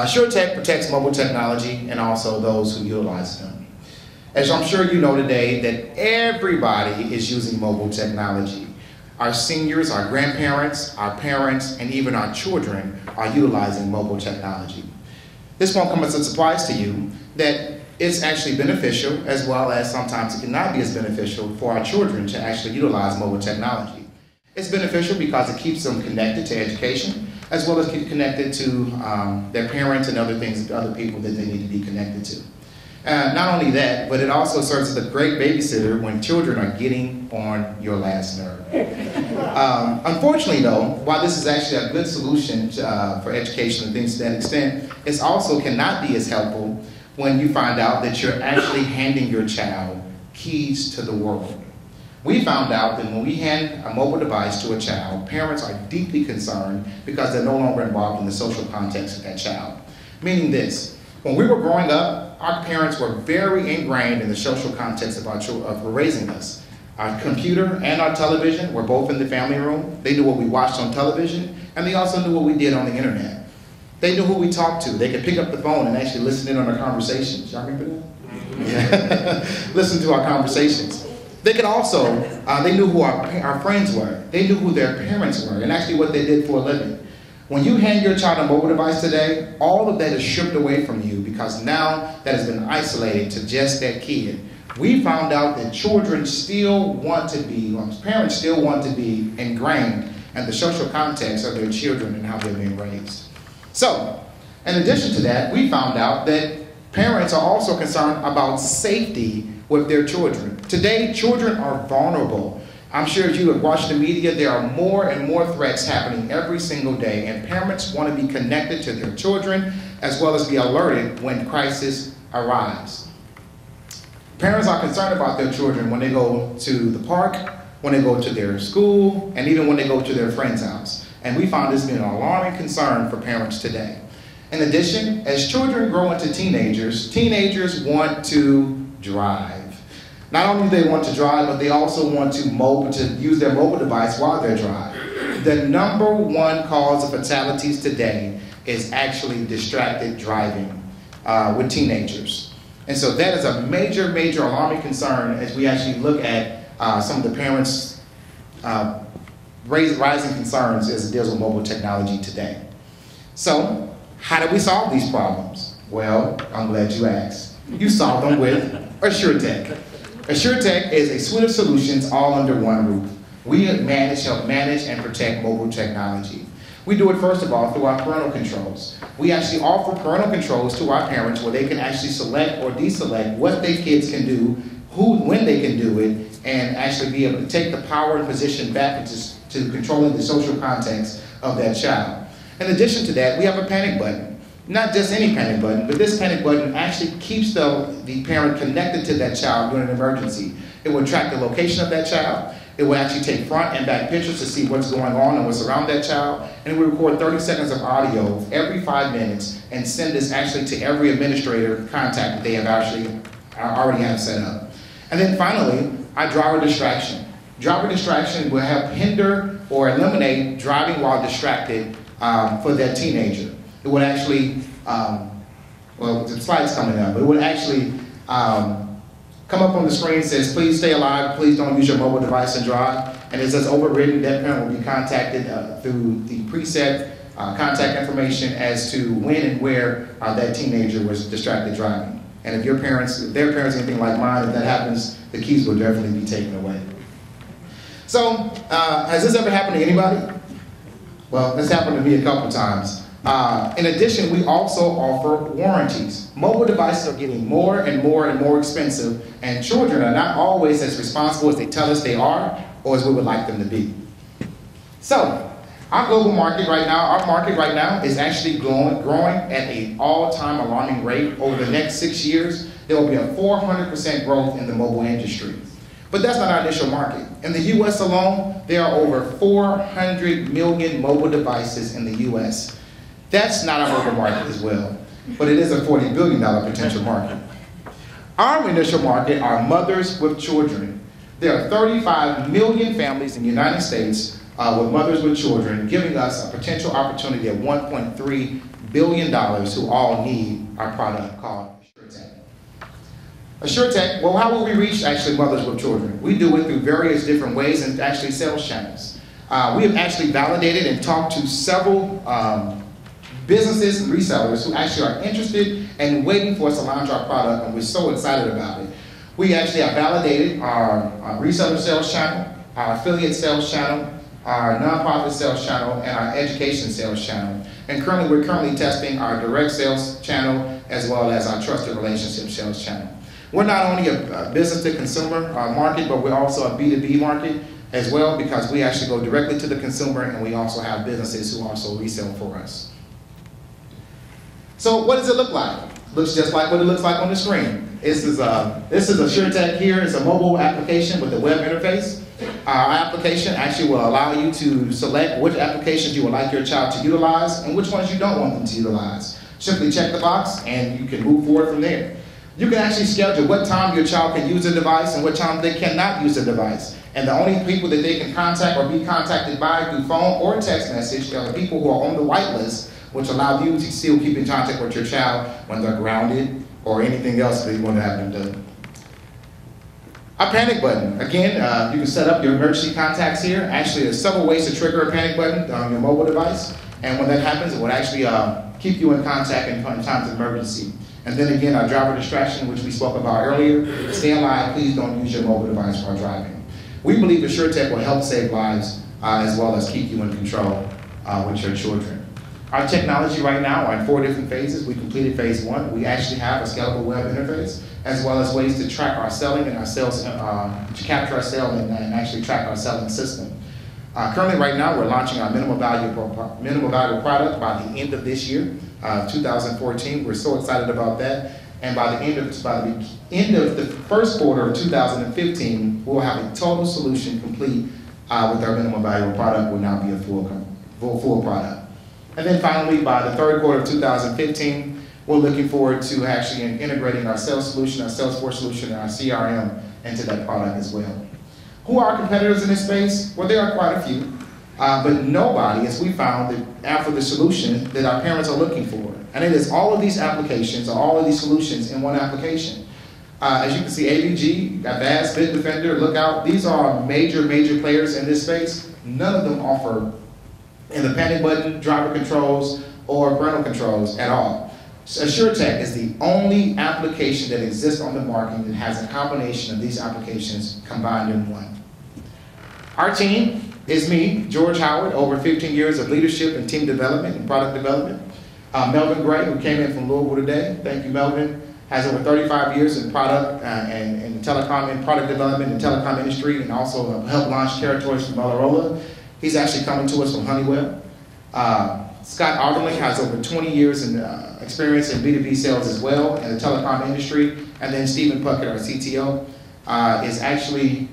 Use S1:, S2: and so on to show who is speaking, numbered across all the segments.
S1: AssureTech protects mobile technology and also those who utilize them. As I'm sure you know today, that everybody is using mobile technology. Our seniors, our grandparents, our parents, and even our children are utilizing mobile technology. This won't come as a surprise to you that it's actually beneficial, as well as sometimes it cannot be as beneficial for our children to actually utilize mobile technology. It's beneficial because it keeps them connected to education, as well as keep connected to their parents and other things, other people that they need to be connected to. Not only that, but it also serves as a great babysitter when children are getting on your last nerve. Unfortunately though, while this is actually a good solution for education and things to that extent, it also cannot be as helpful when you find out that you're actually handing your child keys to the world. We found out that when we hand a mobile device to a child, parents are deeply concerned because they're no longer involved in the social context of that child. Meaning this, when we were growing up, our parents were very ingrained in the social context of raising us. Our computer and our television were both in the family room. They knew what we watched on television, and they also knew what we did on the internet. They knew who we talked to. They could pick up the phone and actually listen in on our conversations. Y'all remember that? Yeah. Listen to our conversations. They could also, they knew who our friends were. They knew who their parents were and actually what they did for a living. When you hand your child a mobile device today, all of that is stripped away from you because now that has been isolated to just that kid. We found out that children still want to be, or parents still want to be ingrained in the social context of their children and how they're being raised. So, in addition to that, we found out that parents are also concerned about safety with their children. Today, children are vulnerable. I'm sure if you have watched the media, there are more and more threats happening every single day, and parents want to be connected to their children as well as be alerted when crisis arrives. Parents are concerned about their children when they go to the park, when they go to their school, and even when they go to their friend's house. And we found this being an alarming concern for parents today. In addition, as children grow into teenagers, teenagers want to drive. Not only do they want to drive, but they also want to use their mobile device while they're driving. The #1 cause of fatalities today is actually distracted driving with teenagers. And so that is a major, major alarming concern as we actually look at some of the parents' rising concerns as it deals with mobile technology today. So, how do we solve these problems? Well, I'm glad you asked. You solve them with AssureTech. AssureTech is a suite of solutions all under one roof. We help manage and protect mobile technology. We do it first of all through our parental controls. We actually offer parental controls to our parents where they can actually select or deselect what their kids can do, when they can do it, and actually be able to take the power and position back into controlling the social context of that child. In addition to that, we have a panic button. Not just any panic button, but this panic button actually keeps the parent connected to that child during an emergency. It will track the location of that child. It will actually take front and back pictures to see what's going on and what's around that child. And it will record 30 seconds of audio every 5 minutes and send this actually to every administrator contact that they have already have set up. And then finally, our driver distraction. Driver distraction will help hinder or eliminate driving while distracted for that teenager. It would actually, well, the slide's coming up, but it would actually come up on the screen, says, please stay alive, please don't use your mobile device and drive. And it says overridden, that parent will be contacted through the preset contact information as to when and where that teenager was distracted driving. And if their parents are anything like mine, if that happens, the keys will definitely be taken away. So, has this ever happened to anybody? Well, this happened to me a couple times. In addition, we also offer warranties. Mobile devices are getting more and more and more expensive, and children are not always as responsible as they tell us they are, or as we would like them to be. So, our global market right now, is actually growing at an all-time alarming rate. Over the next 6 years, there will be a 400% growth in the mobile industry. But that's not our initial market. In the US alone, there are over 400 million mobile devices in the US. That's not our mobile market as well, but it is a $40 billion potential market. Our initial market are mothers with children. There are 35 million families in the United States with mothers with children, giving us a potential opportunity of $1.3 billion who all need our product called AssureTech. AssureTech, well, how will we reach actually mothers with children? We do it through various different ways and actually sales channels. We have actually validated and talked to several businesses and resellers who actually are interested and waiting for us to launch our product, and we're so excited about it. We actually have validated our reseller sales channel, our affiliate sales channel, our nonprofit sales channel, and our education sales channel. And we're currently testing our direct sales channel as well as our trusted relationship sales channel. We're not only a business-to-consumer market, but we're also a B2B market as well, because we actually go directly to the consumer, and we also have businesses who also resell for us. So what does it look like? Looks just like what it looks like on the screen. This is AssureTech here. It's a mobile application with a web interface. Our application actually will allow you to select which applications you would like your child to utilize and which ones you don't want them to utilize. Simply check the box and you can move forward from there. You can actually schedule what time your child can use the device and what time they cannot use the device. And the only people that they can contact or be contacted by through phone or text message are the people who are on the white list, which allow you to still keep in contact with your child when they're grounded or anything else that you want to have them do. Our panic button. Again, you can set up your emergency contacts here. Actually, there's several ways to trigger a panic button on your mobile device. And when that happens, it will actually keep you in contact in times of emergency. And then again, our driver distraction, which we spoke about earlier. Stay in line. Please don't use your mobile device while driving. We believe AssureTech will help save lives as well as keep you in control with your children. Our technology right now are in 4 different phases. We completed phase 1. We actually have a scalable web interface, as well as ways to track our selling and our sales, to capture our sale and actually track our selling system. Currently right now, we're launching our minimal value product by the end of this year, 2014. We're so excited about that. And by the end of the first quarter of 2015, we'll have a total solution complete with our minimal value product. Will now be a full product. And then finally, by the third quarter of 2015, we're looking forward to actually integrating our sales solution, our Salesforce solution, and our CRM into that product as well. Who are our competitors in this space? Well, there are quite a few, but nobody, as we found, that offer the solution that our parents are looking for. And it is all of these applications, or all of these solutions in one application. As you can see, AVG, got VAS, Bitdefender, Lookout. These are major players in this space. None of them offer in the panic button, driver controls, or parental controls at all. AssureTech is the only application that exists on the market that has a combination of these applications combined in one. Our team is me, George Howard, over 15 years of leadership and team development and product development. Melvin Gray, who came in from Louisville today, thank you, Melvin, has over 35 years in product and telecom and product development in the telecom industry, and also helped launch territories from Motorola. He's actually coming to us from Honeywell. Scott Alderling has over 20 years in experience in B2B sales as well in the telecom industry. And then Stephen Puckett, our CTO, has actually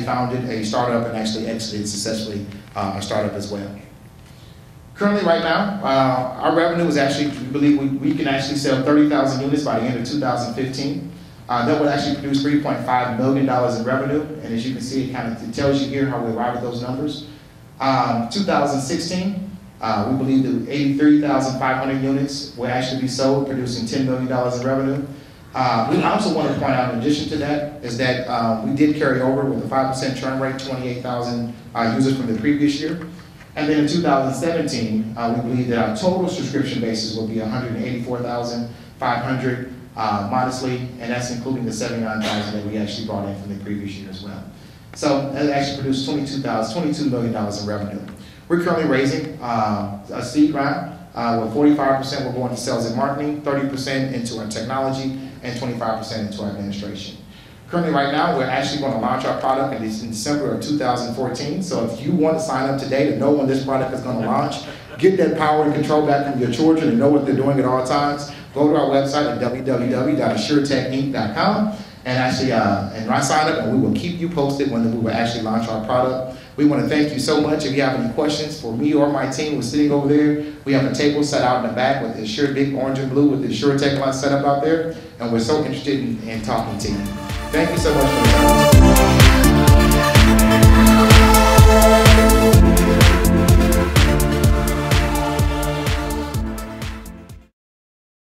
S1: founded a startup and actually exited successfully a startup as well. Currently, right now, our revenue is actually, we believe we can actually sell 30,000 units by the end of 2015. That would actually produce $3.5 million in revenue. And as you can see, it tells you here how we arrived at those numbers. 2016, we believe that 83,500 units will actually be sold, producing $10 million in revenue. We also want to point out, in addition to that, is that we did carry over with a 5% churn rate, 28,000 users from the previous year. And then in 2017, we believe that our total subscription basis will be 184,500 modestly, and that's including the 79,000 that we actually brought in from the previous year as well. So that actually produced $22 million in revenue. We're currently raising a seed round where 45% will go into sales and marketing, 30% into our technology, and 25% into our administration. Currently, right now, we're actually going to launch our product in December of 2014. So if you want to sign up today to know when this product is going to launch, get that power and control back from your children and know what they're doing at all times, go to our website at www.assuretechinc.com and actually sign up, and we will keep you posted when we will actually launch our product. We want to thank you so much. If you have any questions for me or my team, we're sitting over there. We have a table set out in the back with the Assure big orange and blue with the AssureTech line set up out there, and we're so interested in talking to you. Thank you so much for your time.